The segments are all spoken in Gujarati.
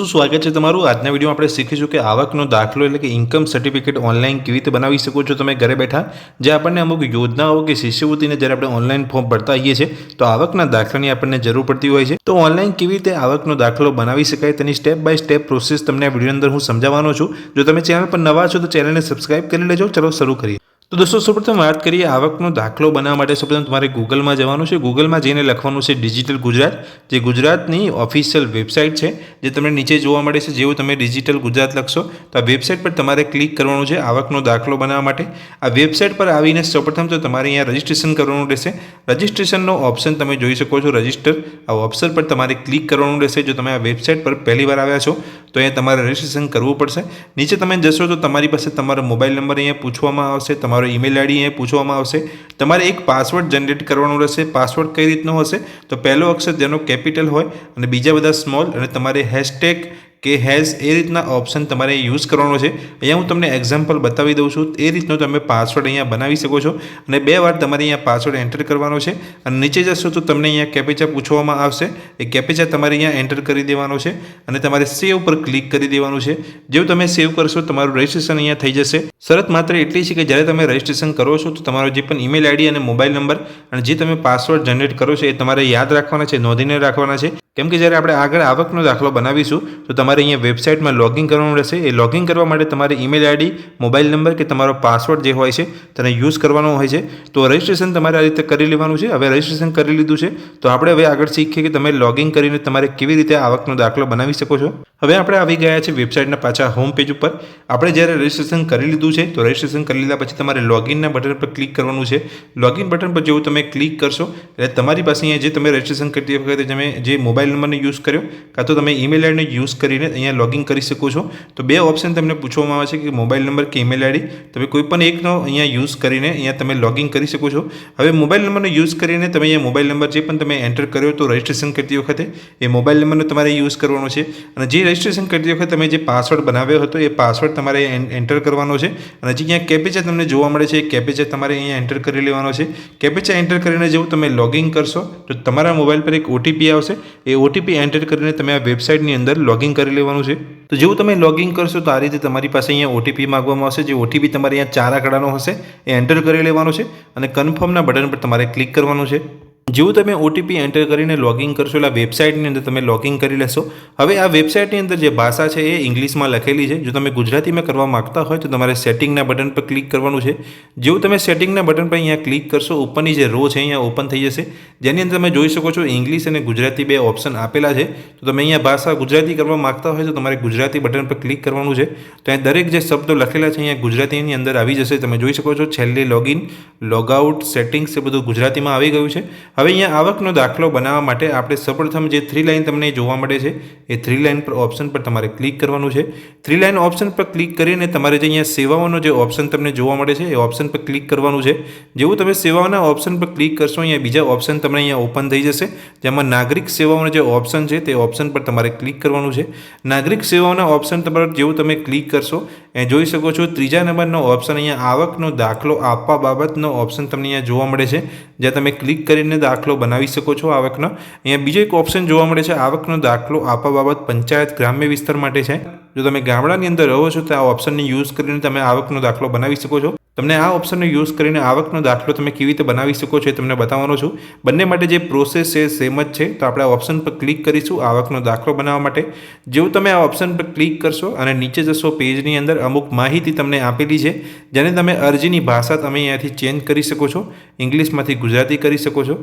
સ્વાગત છે તમારું। આજના વિડીયોમાં આપણે શીખીશું કે આવકનો દાખલો એટલે કે ઇન્કમ સર્ટિફિકેટ ઓનલાઈન કેવી રીતે બનાવી શકો છો તમે ઘરે બેઠા। જે આપણને અમુક યોજનાઓ કે શિષ્યવૃત્તિને જ્યારે આપણે ઓનલાઈન ફોર્મ ભરતા હોઈએ છીએ તો આવકના દાખલાની આપણને જરૂર પડતી હોય છે। તો ઓનલાઈન કેવી રીતે આવકનો દાખલો બનાવી શકાય તેની સ્ટેપ બાય સ્ટેપ પ્રોસેસ તમને આ વિડીયો અંદર હું સમજાવવાનો છું। જો તમે ચેનલ પર નવા છો તો ચેનલને સબસ્ક્રાઇબ કરી લેજો। ચલો શરૂ કરીએ। તો દોસ્તો સૌપ્રથમ વાત કરીએ આવકનો દાખલો બનાવવા માટે સૌપ્રથમ તમારે ગૂગલમાં જવાનું છે। ગૂગલમાં જઈને લખવાનું છે ડિજિટલ ગુજરાત, જે ગુજરાતની ઓફિશિયલ વેબસાઇટ છે જે તમને નીચે જોવા મળે છે। જેવું તમે ડિજિટલ ગુજરાત લખશો તો આ વેબસાઇટ પર તમારે ક્લિક કરવાનું છે આવકનો દાખલો બનાવવા માટે। આ વેબસાઇટ પર આવીને સૌપ્રથમ તો તમારે અહીંયા રજિસ્ટ્રેશન કરવાનું રહેશે। રજિસ્ટ્રેશનનો ઓપ્શન તમે જોઈ શકો છો, રજિસ્ટર, આ ઓપ્શન પર તમારે ક્લિક કરવાનું રહેશે। જો તમે આ વેબસાઇટ પર પહેલી વાર આવ્યા છો તો અહીંયા તમારે રજિસ્ટ્રેશન કરવું પડશે। નીચે તમે જશો તો તમારી પાસે તમારો મોબાઈલ નંબર અહીંયા પૂછવામાં આવશે, તમારો ઈમેલ આઈડી અહીંયા પૂછવામાં આવશે। તમારે એક પાસવર્ડ જનરેટ કરવાનો રહેશે। પાસવર્ડ કઈ રીતનો હશે તો પહેલો અક્ષર જેનો કેપિટલ હોય અને બીજા બધા સ્મોલ, અને તમારે હેશટેગ કે હેઝ એ રીતના ઓપ્શન તમારે યુઝ કરવાનો છે। અહીંયા હું તમને એક્ઝામ્પલ બતાવી દઉં છું। એ રીતનો તમે પાસવર્ડ અહીંયા બનાવી શકો છો અને 2 વાર તમારે અહીંયા પાસવર્ડ એન્ટર કરવાનો છે। અને નીચે જશો તો તમને અહીંયા કેપ્ચા પૂછવામાં આવશે। એ કેપ્ચા તમારે અહીંયા એન્ટર કરી દેવાનો છે અને તમારે સેવ પર ક્લિક કરી દેવાનું છે। જેવું તમે સેવ કરશો તમારું રજિસ્ટ્રેશન અહીંયા થઈ જશે। શરત માત્ર એટલી છે કે જ્યારે તમે રજિસ્ટ્રેશન કરો છો તો તમારો જે પણ ઈમેલ આઈડી અને મોબાઈલ નંબર અને જે તમે પાસવર્ડ જનરેટ કરો છો એ તમારે યાદ રાખવાના છે, નોંધીને રાખવાના છે। કેમ કે જ્યારે આપણે આગળ આવકનો દાખલો બનાવીશું તો તમારે અહીંયા વેબસાઇટમાં લોગિન કરવાનું રહેશે। એ લોગિન કરવા માટે તમારે ઈમેલ આઈડી, મોબાઈલ નંબર કે તમારો પાસવર્ડ જે હોય છે તેને યુઝ કરવાનો હોય છે। તો રજિસ્ટ્રેશન તમારે આ રીતે કરી લેવાનું છે। હવે રજિસ્ટ્રેશન કરી લીધું છે તો આપણે હવે આગળ શીખીએ કે તમે લોગિન કરીને તમારે કેવી રીતે આવકનો દાખલો બનાવી શકો છો। હવે આપણે આવી ગયા છે વેબસાઇટના પાછા હોમ પેજ ઉપર। આપણે જ્યારે રજિસ્ટ્રેશન કરી લીધું છે તો રજિસ્ટ્રેશન કરી લીધા પછી તમારે લોગિનના બટન પર ક્લિક કરવાનું છે। લોગિન બટન પર જેવું તમે ક્લિક કરશો એટલે તમારી પાસે અહીંયા જે તમે રજિસ્ટ્રેશન કરતી વખતે તમે જે મોબાઈલ નંબરને યુઝ કર્યો કાં તો તમે ઈમેલ આઈડીને યુઝ કરીને અહીંયા લોગિન કરી શકો છો। તો 2 ઓપ્શન તમને પૂછવામાં આવે છે કે મોબાઈલ નંબર કે ઈમેલ આઈડી, તમે કોઈ પણ એકનો અહીંયા યુઝ કરીને અહીંયા તમે લોગિન કરી શકો છો। હવે મોબાઈલ નંબરનો યુઝ કરીને તમે અહીંયા મોબાઈલ નંબર જે પણ તમે એન્ટર કર્યો તો રજિસ્ટ્રેશન કરતી વખતે એ મોબાઈલ નંબરનો તમારે યુઝ કરવાનો છે। અને જે રજિસ્ટ્રેશન કરતી વખતે તમે જે પાસવર્ડ બનાવ્યો હતો એ પાસવર્ડ તમારે એન્ટર કરવાનો છે। અને જે અહીંયા કેપ્ચા તમને જોવા મળે છે એ કેપ્ચા તમારે અહીંયા એન્ટર કરી લેવાનો છે। કેપ્ચા એન્ટર કરીને જેવું તમે લોગિન કરશો તો તમારા મોબાઈલ પર એક ઓટીપી આવશે। એ ઓટીપી એન્ટર કરીને તમે આ વેબસાઇટની અંદર લોગિન કરી લેવાનું છે। તો જેવું તમે લોગિન કરશો તો આ રીતે તમારી પાસે અહીંયા ઓટીપી માંગવામાં આવશે। જે ઓટીપી તમારે અહીંયા 4 આંકડાનો હશે એ એન્ટર કરી લેવાનો છે અને કન્ફર્મના બટન પર તમારે ક્લિક કરવાનું છે। જેવું તમે ઓટીપી એન્ટર કરીને લોગિન કરશો એટલે વેબસાઇટની અંદર તમે લોગિન કરી લેશો। હવે આ વેબસાઇટની અંદર જે ભાષા છે એ ઇંગ્લિશમાં લખેલી છે। જો તમે ગુજરાતીમાં કરવા માગતા હોય તો તમારે સેટિંગના બટન પર ક્લિક કરવાનું છે। જેવું તમે સેટિંગના બટન પર અહીંયા ક્લિક કરશો ઉપરની જે રો છે અહીંયા ઓપન થઈ જશે, જેની અંદર તમે જોઈ શકો છો ઇંગ્લિશ અને ગુજરાતી 2 ઓપ્શન આપેલા છે। તો તમે અહીંયા ભાષા ગુજરાતી કરવા માગતા હોય તો તમારે ગુજરાતી બટન પર ક્લિક કરવાનું છે। તો અહીં દરેક જે શબ્દો લખેલા છે અહીંયા ગુજરાતીની અંદર આવી જશે। તમે જોઈ શકો છો છેલ્લે લોગિન, લોગઆઉટ, સેટિંગ્સ એ બધું ગુજરાતીમાં આવી ગયું છે। હવે અહીંયા આવકનો દાખલો બનાવવા માટે આપણે સૌપ્રથમ જે 3 લાઇન તમને જોવા મળે છે એ 3 લાઇન પર ઓપ્શન પર તમારે ક્લિક કરવાનું છે। 3 લાઇન ઓપ્શન પર ક્લિક કરીને તમારે જે અહીંયા સેવાઓનો જે ઓપ્શન તમને જોવા મળે છે એ ઓપ્શન પર ક્લિક કરવાનું છે। જેવું તમે સેવાઓના ઓપ્શન પર ક્લિક કરશો અહીંયા બીજા ઓપ્શન તમને અહીંયા ઓપન થઈ જશે, જેમાં નાગરિક સેવાઓનો જે ઓપ્શન છે તે ઓપ્શન પર તમારે ક્લિક કરવાનું છે। નાગરિક સેવાઓના ઓપ્શન પર જેવું તમે ક્લિક કરશો એ જોઈ શકો છો 3જા નંબરનો ઓપ્શન અહીંયા આવકનો દાખલો આપવા બાબતનો ઓપ્શન તમને અહીંયા જોવા મળે છે, જ્યાં તમે ક્લિક કરીને દાખલો બનાવી શકો છો આવકનો। અહીંયા બીજો એક ઓપ્શન જોવા મળે છે આવકનો દાખલો આપવા બાબત પંચાયત ગ્રામ્ય વિસ્તાર માટે છે। જો તમે ગામડાની અંદર રહો છો તો આ ઓપ્શનને યુઝ કરીને તમે આવકનો દાખલો બનાવી શકો છો। તમને આ ઓપ્શનનો યુઝ કરીને આવકનો દાખલો તમે કેવી રીતે બનાવી શકો છો એ તમને બતાવવાનો છું। બંને માટે જે પ્રોસેસ છે સેમ જ છે। તો આપણે આ ઓપ્શન પર ક્લિક કરીશું આવકનો દાખલો બનાવવા માટે। જેવું તમે આ ઓપ્શન પર ક્લિક કરશો અને નીચે જશો પેજની અંદર અમુક માહિતી તમને આપેલી છે, જેને તમે અરજીની ભાષા તમે અહીંયાથી ચેન્જ કરી શકો છો, ઇંગ્લિશમાંથી ગુજરાતી કરી શકો છો।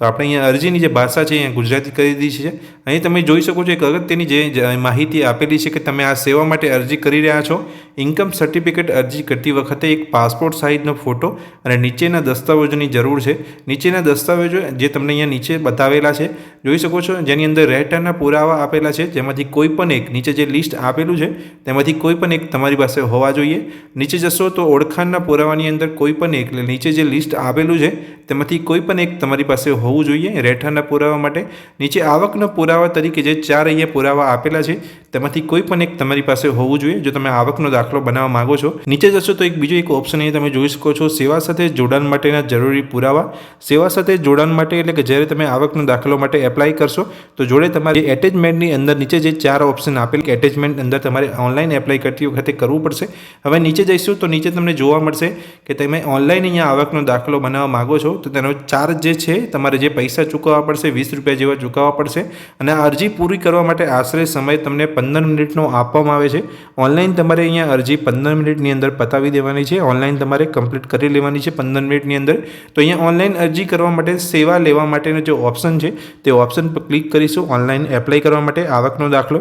તો આપણે અહીંયા અરજીની જે ભાષા છે અહીંયા ગુજરાતી કરી દીધી છે। અહીં તમે જોઈ શકો છો એક અગત્યની જે માહિતી આપેલી છે કે તમે આ સેવા માટે અરજી કરી રહ્યા છો। ઇન્કમ સર્ટિફિકેટ અરજી કરતી વખતે એક પાસપોર્ટ સાઇઝનો ફોટો અને નીચેના દસ્તાવેજોની જરૂર છે। નીચેના દસ્તાવેજો જે તમને અહીંયા નીચે બતાવેલા છે જોઈ શકો છો, જેની અંદર રહેઠાણના પુરાવા આપેલા છે, જેમાંથી કોઈ પણ એક નીચે જે લિસ્ટ આપેલું છે તેમાંથી કોઈ પણ એક તમારી પાસે હોવા જોઈએ। નીચે જશો તો ઓળખાણના પુરાવાની અંદર કોઈ પણ એક, એટલે નીચે જે લિસ્ટ આપેલું છે તેમાંથી કોઈ પણ એક તમારી પાસે હોવું જોઈએ રહેઠાણના પુરાવા માટે. નીચે આવકના પુરાવા તરીકે જે 4 અહીંયા પુરાવા આપેલા છે તેમાંથી કોઈ પણ એક તમારી પાસે હોવું જોઈએ જો તમે આવકનો દાખલો બનાવવા માંગો છો. નીચે જશો તો બીજો એક ઓપ્શન અહીંયા તમે જોઈ શકો છો, સેવા સાથે જોડાણ માટેના જરૂરી પુરાવા. સેવા સાથે જોડાણ માટે એટલે કે જ્યારે તમે આવકનો દાખલો માટે એપ્લાય કરશો તો જોડે તમારી એટેચમેન્ટની અંદર નીચે જે 4 ઓપ્શન આપેલ કે એટેચમેન્ટ અંદર તમારે ઓનલાઈન એપ્લાય કરતી વખતે કરવું પડશે. હવે નીચે જઈશું તો નીચે તમને જોવા મળશે કે તમે ઓનલાઈન અહીંયા આવકનો દાખલો બનાવવા માગો છો તો તેનો ચાર્જ જે છે તમારે જે પૈસા ચૂકવવા પડશે 20 રૂપિયા જેવા ચૂકવવા પડશે. અને આ અરજી પૂરી કરવા માટે આશરે સમય તમને 15 મિનિટનો આપવામાં આવે છે. ઓનલાઈન તમારે અહીંયા અરજી 15 મિનિટની અંદર પતાવી દેવાની છે. ઓનલાઈન તમારે કમ્પ્લીટ કરી લેવાની છે 15 મિનિટની અંદર. તો અહીંયા ઓનલાઈન અરજી કરવા માટે સેવા લેવા માટેનો જે ઓપ્શન છે તે ઓપ્શન પર ક્લિક કરીશું. ઓનલાઈન એપ્લાય કરવા માટે આવકનો દાખલો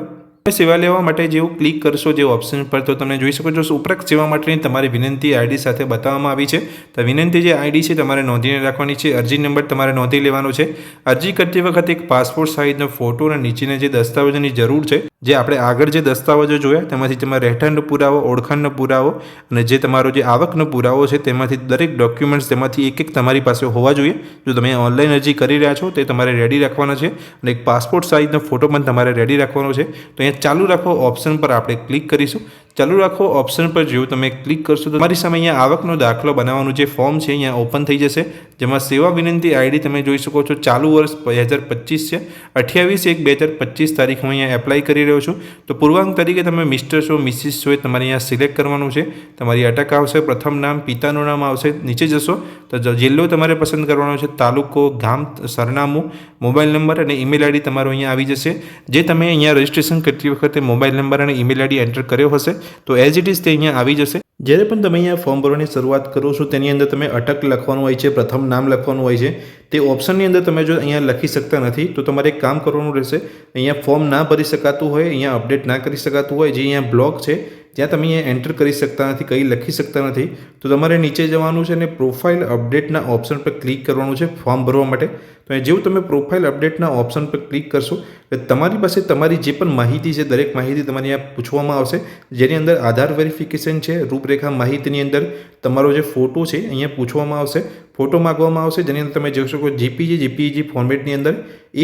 સેવા લેવા માટે જેવું ક્લિક કરશો જે ઓપ્શન પર તો તમે જોઈ શકો છો ઉપરોક્ત સેવા માટેની તમારી વિનંતી આઈડી સાથે બતાવવામાં આવી છે. તો વિનંતી જે આઈડી છે તમારે નોંધીને રાખવાની છે. અરજી નંબર તમારે નોંધી લેવાનો છે. અરજી કરતી વખતે એક પાસપોર્ટ સાઇઝનો ફોટો અને નીચેના જે દસ્તાવેજોની જરૂર છે જે આપણે આગળ જે દસ્તાવેજો જોયા તેમાંથી તમારે રહેઠાણનો પુરાવો, ઓળખાણનો પુરાવો અને જે તમારો જે આવકનો પુરાવો છે તેમાંથી દરેક ડોક્યુમેન્ટ્સ તેમાંથી એક તમારી પાસે હોવા જોઈએ. જો તમે ઓનલાઈન અરજી કરી રહ્યા છો તે તમારે રેડી રાખવાના છે અને એક પાસપોર્ટ સાઇઝનો ફોટો પણ તમારે રેડી રાખવાનો છે. તો અહીંયા ચાલુ રાખો ઓપ્શન પર આપણે ક્લિક કરીશું. ચાલુ રાખો ઓપ્શન પર જેવું તમે ક્લિક કરશો તો તમારી સામે અહીંયા આવકનો દાખલો બનાવવાનું જે ફોર્મ છે અહીંયા ઓપન થઈ જશે. જેમાં સેવા વિનંતી આઈડી તમે જોઈ શકો છો ચાલુ વર્ષ 2025 છે. 28/1/2025 તારીખ હું અહીંયા એપ્લાય કરી રહ્યો છું. તો પૂર્વાંક તરીકે તમે મિસ્ટર છો, મિસિસ છો એ તમારે અહીંયા સિલેક્ટ કરવાનું છે. તમારી અટક આવશે, પ્રથમ નામ, પિતાનું નામ આવશે. નીચે જશો તો જિલ્લો તમારે પસંદ કરવાનો છે, તાલુકો, ગામ, સરનામું, મોબાઈલ નંબર અને ઈમેલ આઈડી તમારો અહીંયા આવી જશે. જે તમે અહીંયા રજિસ્ટ્રેશન કરતી વખતે મોબાઈલ નંબર અને ઈમેલ આઈડી એન્ટર કર્યો હશે તો એઝ ઇટ ઇઝ તે અહીંયા આવી જશે. જ્યારે પણ તમે અહીંયા ફોર્મ ભરવાની શરૂઆત કરો છો તેની અંદર તમે અટક લખવાનું હોય છે, પ્રથમ નામ લખવાનું હોય છે. તે ઓપ્શનની અંદર તમે જો અહીંયા લખી શકતા નથી તો તમારે એક કામ કરવાનું રહેશે. અહીંયા ફોર્મ ના ભરી શકાતું હોય, અહીંયા અપડેટ ના કરી શકાતું હોય, જે અહીંયા બ્લોક છે ત્યાં તમે અહીંયા એન્ટર કરી શકતા નથી, કંઈ લખી શકતા નથી તો તમારે નીચે જવાનું છે અને પ્રોફાઇલ અપડેટના ઓપ્શન પર ક્લિક કરવાનું છે ફોર્મ ભરવા માટે. તો જેવું તમે પ્રોફાઇલ અપડેટના ઓપ્શન પર ક્લિક કરશો એટલે તમારી પાસે તમારી જે પણ માહિતી છે દરેક માહિતી તમારી અહીંયા પૂછવામાં આવશે. જેની અંદર આધાર વેરિફિકેશન છે, રૂપરેખા માહિતીની અંદર તમારો જે ફોટો છે અહીંયા પૂછવામાં આવશે, ફોટો માગવામાં આવશે. જેની અંદર તમે જોઈ શકો જેપીજી ફોર્મેટની અંદર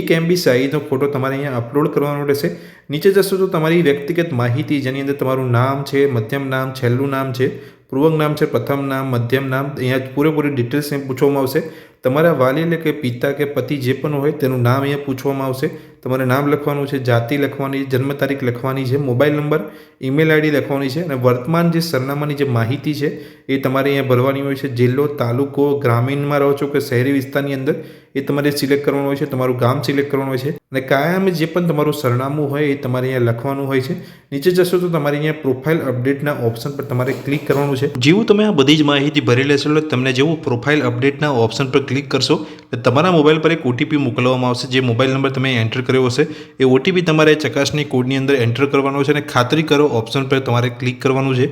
1 MB સાઇઝનો ફોટો તમારે અહીંયા અપલોડ કરવાનો રહેશે. નીચે જશો તો તમારી વ્યક્તિગત માહિતી જેની અંદર તમારું નામ છે, મધ્યમ નામ, છેલ્લું નામ છે, પૂર્વક નામ છે, પ્રથમ નામ, મધ્યમ નામ, અહીંયા પૂરેપૂરી ડિટેલ્સ પૂછવામાં આવશે. તમારા વાલી એટલે કે પિતા કે પતિ જે પણ હોય તેનું નામ અહીંયા પૂછવામાં આવશે. તમારે નામ લખવાનું છે, જાતિ લખવાની છે, જન્મ તારીખ લખવાની છે, મોબાઈલ નંબર, ઈમેલ આઈડી લખવાની છે અને વર્તમાન જે સરનામાની જે માહિતી છે એ તમારે અહીંયા ભરવાની હોય છે. જિલ્લો, તાલુકો, ગ્રામીણમાં રહો છો કે શહેરી વિસ્તારની અંદર એ તમારે સિલેક્ટ કરવાનું હોય છે. તમારું ગામ સિલેક્ટ કરવાનું હોય છે અને કાયમ જે પણ તમારું સરનામું હોય એ તમારે અહીંયા લખવાનું હોય છે. નીચે જશો તો તમારે અહીંયા પ્રોફાઇલ અપડેટના ઓપ્શન પર તમારે ક્લિક કરવાનું છે. જેવું તમે આ બધી જ માહિતી ભરી લેશો એટલે તમને જેવું પ્રોફાઇલ અપડેટના ઓપ્શન પર ક્લિક કરશો એટલે તમારા મોબાઈલ પર એક ઓટીપી મોકલવામાં આવશે. જે મોબાઈલ નંબર તમે એન્ટર કર્યો હશે એ ઓટીપી તમારે ચકાસણી કોડની અંદર એન્ટર કરવાનો છે અને ખાતરી કરો ઓપ્શન પર તમારે ક્લિક કરવાનું છે.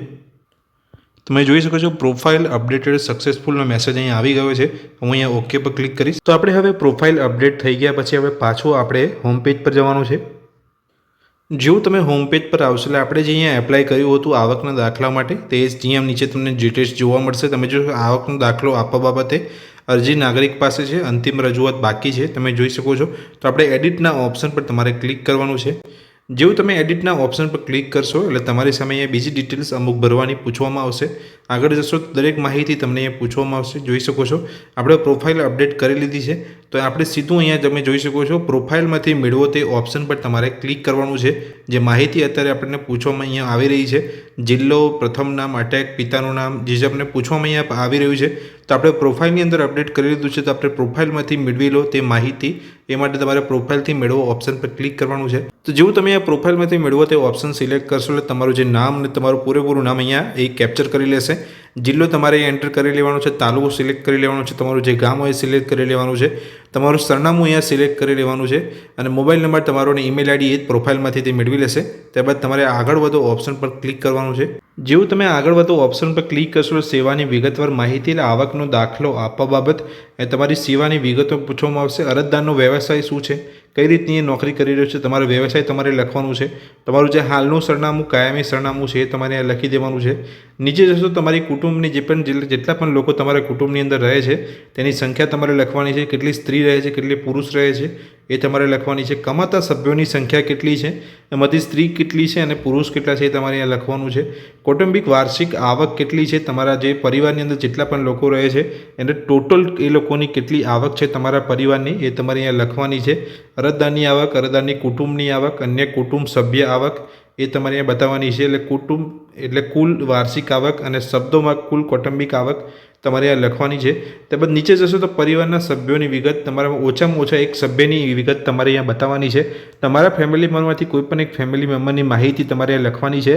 તમે જોઈ શકો છો પ્રોફાઇલ અપડેટેડ સક્સેસફુલનો મેસેજ અહીંયા આવી ગયો છે. હું અહીંયા ઓકે પર ક્લિક કરીશ. તો આપણે હવે પ્રોફાઇલ અપડેટ થઈ ગયા પછી હવે પાછું આપણે હોમ પેજ પર જવાનું છે. જેવું તમે હોમ પેજ પર આવશો એટલે આપણે જે અહીંયા એપ્લાય કર્યું હતું આવકના દાખલા માટે તે જ અહીંયા નીચે તમને ડિટેલ્સ જોવા મળશે. તમે જો આવકનો દાખલો આપવા બાબતે અરજી નાગરિક પાસે છે, અંતિમ રજૂઆત બાકી છે તમે જોઈ શકો છો. તો આપણે એડિટના ઓપ્શન પર તમારે ક્લિક કરવાનું છે. જેવું તમે એડિટના ઓપ્શન પર ક્લિક કરશો એટલે તમારી સામે અહીંયા બીજી ડિટેલ્સ અમુક ભરવાની પૂછવામાં આવશે. આગળ જશો દરેક માહિતી તમને અહીંયા પૂછવામાં આવશે. જોઈ શકો છો આપણે પ્રોફાઇલ અપડેટ કરી લીધી છે તો આપણે સીધું અહીંયા તમે જોઈ શકો છો પ્રોફાઇલમાંથી મેળવો તે ઓપ્શન પર તમારે ક્લિક કરવાનું છે. જે માહિતી અત્યારે આપણને પૂછવામાં અહીંયા આવી રહી છે, જિલ્લો, પ્રથમ નામ, અટક, પિતાનું નામ, જે આપણને પૂછવામાં અહીંયા આવી રહ્યું છે તો આપણે પ્રોફાઇલની અંદર અપડેટ કરી લીધું છે. તો આપણે પ્રોફાઇલમાંથી મેળવી લો તે માહિતી એ માટે તમારે પ્રોફાઇલથી મેળવો ઓપ્શન પર ક્લિક કરવાનું છે. તો જેવું તમે આ પ્રોફાઇલમાંથી મેળવો તે ઓપ્શન સિલેક્ટ કરશો એટલે તમારું જે નામ અને તમારું પૂરેપૂરું નામ અહીંયા એ કેપ્ચર કરી લેશે. જિલ્લો તમારે એન્ટર કરી લેવાનો છે, તાલુકો સિલેક્ટ કરી લેવાનો છે, તમારું જે ગામ હોય સિલેક્ટ કરી લેવાનું છે, તમારું સરનામું અહીંયા સિલેક્ટ કરી લેવાનું છે અને મોબાઈલ નંબર તમારો અને ઈમેલ આઈડી એ જ પ્રોફાઇલમાંથી તે મેળવી લેશે. ત્યારબાદ તમારે આગળ વધો ઓપ્શન પર ક્લિક કરવાનું છે. જેવું તમે આગળ વધો ઓપ્શન પર ક્લિક કરશો સેવાની વિગતવાર માહિતી એટલે આવકનો દાખલો આપવા બાબત તમારી સેવાની વિગતો પૂછવામાં આવશે. અરજદારનો વ્યવસાય શું છે, કઈ રીતની એ નોકરી કરી રહ્યો છે, તમારો વ્યવસાય તમારે લખવાનું છે, તમારું જે હાલનું સરનામું, કાયમી સરનામું છે એ તમારે અહીંયા લખી દેવાનું છે. નીચે જશો તમારી કુટુંબની જેટલા પણ લોકો તમારા કુટુંબની અંદર રહે છે તેની સંખ્યા તમારે લખવાની છે. કેટલી સ્ત્રી રહે છે, કેટલી પુરુષ રહે છે એ તમારે લખવાની છે. કમાતા સભ્યોની સંખ્યા કેટલી છે, એમાંથી સ્ત્રી કેટલી છે અને પુરુષ કેટલા છે એ તમારે અહીંયા લખવાનું છે. કૌટુંબિક વાર્ષિક આવક કેટલી છે, તમારા જે પરિવારની અંદર જેટલા પણ લોકો રહે છે એને ટોટલ એ લોકોની કેટલી આવક છે તમારા પરિવારની એ તમારે અહીંયા લખવાની છે. અરજદારની આવક, અરજદારની કુટુંબની આવક, અન્ય કુટુંબ સભ્ય આવક એ તમારે અહીંયા બતાવવાની છે. એટલે કુટુંબ એટલે કુલ વાર્ષિક આવક અને શબ્દોમાં કુલ કૌટુંબિક આવક તમારે અહીંયા લખવાની છે. ત્યારબાદ નીચે જશો તો પરિવારના સભ્યોની વિગત, તમારા ઓછામાં ઓછા એક સભ્યની વિગત તમારે અહીંયા બતાવવાની છે. તમારા ફેમિલી મેમ્બરમાંથી કોઈ પણ એક ફેમિલી મેમ્બરની માહિતી તમારે અહીંયા લખવાની છે.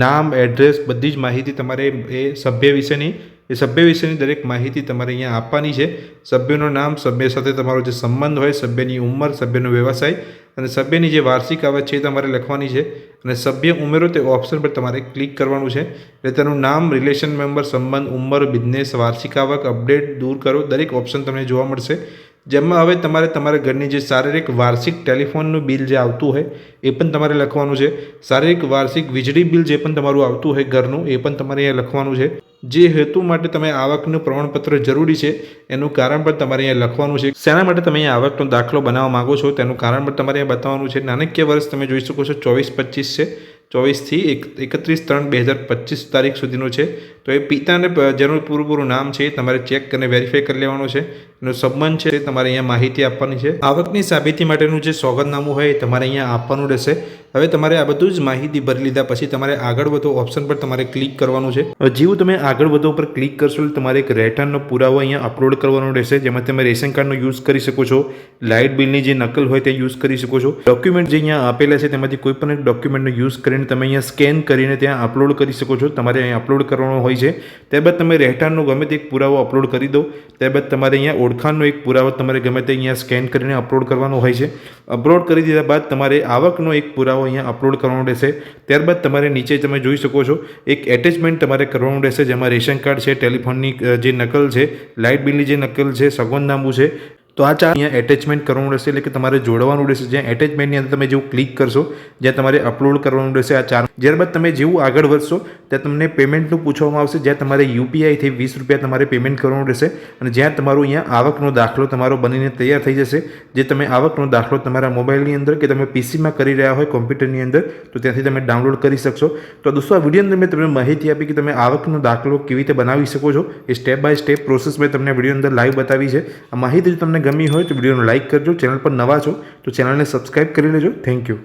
નામ, એડ્રેસ, બધી જ માહિતી તમારે એ સભ્ય વિશેની દરેક માહિતી તમારે અહીંયા આપવાની છે. સભ્યનું નામ, સભ્ય સાથે તમારો જે સંબંધ હોય, સભ્યની ઉંમર, સભ્યનો વ્યવસાય અને સભ્યની જે વાર્ષિક આવક છે એ તમારે લખવાની છે. અને સભ્ય ઉમેરો તે ઓપ્શન પર તમારે ક્લિક કરવાનું છે. એટલે તેનું નામ, રિલેશન મેમ્બર, સંબંધ, ઉંમર, બિઝનેસ, વાર્ષિક આવક, અપડેટ, દૂર કરો, દરેક ઓપ્શન તમને જોવા મળશે. જેમાં હવે તમારે તમારા ઘરની જે શારીરિક વાર્ષિક ટેલિફોનનું બિલ જે આવતું હોય એ પણ તમારે લખવાનું છે. શારીરિક વાર્ષિક વીજળી બિલ જે પણ તમારું આવતું હોય ઘરનું એ પણ તમારે અહીંયા લખવાનું છે. જે હેતુ માટે તમે આવકનું પ્રમાણપત્ર જરૂરી છે એનું કારણ પણ તમારે અહીંયા લખવાનું છે. શેના માટે તમે અહીંયા આવકનો દાખલો બનાવવા માગો છો તેનું કારણ પણ તમારે અહીંયા બતાવવાનું છે. નાણાકીય વર્ષ તમે જોઈ શકો છો 24-25 છે. 24થી 31-3-2025 તારીખ સુધીનું છે. તો એ પિતાને જેનું પૂરું નામ છે એ તમારે ચેક અને વેરીફાઈ કરી લેવાનું છે. એનો સંબંધ છે તમારે અહીંયા માહિતી આપવાની છે. આવકની સાબિતી માટેનું જે સોગંદનામું હોય એ તમારે અહીંયા આપવાનું રહેશે. હવે તમારે આ બધું જ માહિતી ભરી લીધા પછી તમારે આગળ વધો ઓપ્શન પર તમારે ક્લિક કરવાનું છે. જેવું તમે આગળ વધો પર ક્લિક કરશો એટલે તમારે એક રહેઠાણનો પુરાવો અહીંયા અપલોડ કરવાનો રહેશે, જેમાં તમે રેશન કાર્ડનો યુઝ કરી શકો છો, લાઇટ બિલની જે નકલ હોય તે યુઝ કરી શકો છો. ડોક્યુમેન્ટ જે અહીંયા આપેલા છે તેમાંથી કોઈ પણ એક ડોક્યુમેન્ટનો યુઝ કરીને તમે અહીંયા સ્કેન કરીને ત્યાં અપલોડ કરી શકો છો. તમારે અહીંયા અપલોડ કરવાનો હોય છે. ત્યારબાદ તમે રહેઠાણનો ગમે તે એક પુરાવો અપલોડ કરી દો. ત્યારબાદ તમારે અહીંયા ઓળખાણનો એક પુરાવો તમારે ગમે તે અહીંયા સ્કેન કરીને અપલોડ કરવાનો હોય છે. અપલોડ કરી દીધા બાદ તમારે આવકનો એક પુરાવો અહીંયા અપલોડ કરવાનો રહેશે. ત્યારબાદ તમારે નીચે તમે જોઈ શકો છો એક એટેચમેન્ટ તમારે કરવાનું રહેશે, જેમાં રેશન કાર્ડ છે, ટેલિફોનની જે નકલ છે, લાઇટ બિલની જે નકલ છે, સોગંદનામું છે. તો આ ચાર અહીંયા એટેચમેન્ટ કરવાનું રહેશે, એટલે કે તમારે જોડવાનું રહેશે. જ્યાં એટેચમેન્ટની અંદર તમે જેવું ક્લિક કરશો જ્યાં તમારે અપલોડ કરવાનું રહેશે આ ચાર. ત્યારબાદ તમે જેવું આગળ વધશો ત્યાં તમને પેમેન્ટનું પૂછવામાં આવશે, જ્યાં તમારે યુપીઆઈથી 20 રૂપિયા તમારે પેમેન્ટ કરવાનું રહેશે. અને જ્યાં તમારું અહીંયા આવકનો દાખલો તમારો બનીને તૈયાર થઈ જશે. જે તમે આવકનો દાખલો તમારા મોબાઈલની અંદર કે તમે પીસીમાં કરી રહ્યા હોય કોમ્પ્યુટરની અંદર તો ત્યાંથી તમે ડાઉનલોડ કરી શકશો. તો દોસ્તો આ વિડીયો અંદર મેં તમને માહિતી આપી કે તમે આવકનો દાખલો કેવી રીતે બનાવી શકો છો. એ સ્ટેપ બાય સ્ટેપ પ્રોસેસ મેં તમને વિડીયો અંદર લાઈવ બતાવી છે. આ માહિતી તમને ગમી હોય તો વિડીયોને લાઇક કરજો. ચેનલ પર નવા છો તો ચેનલને સબસ્ક્રાઈબ કરી લેજો. Thank you.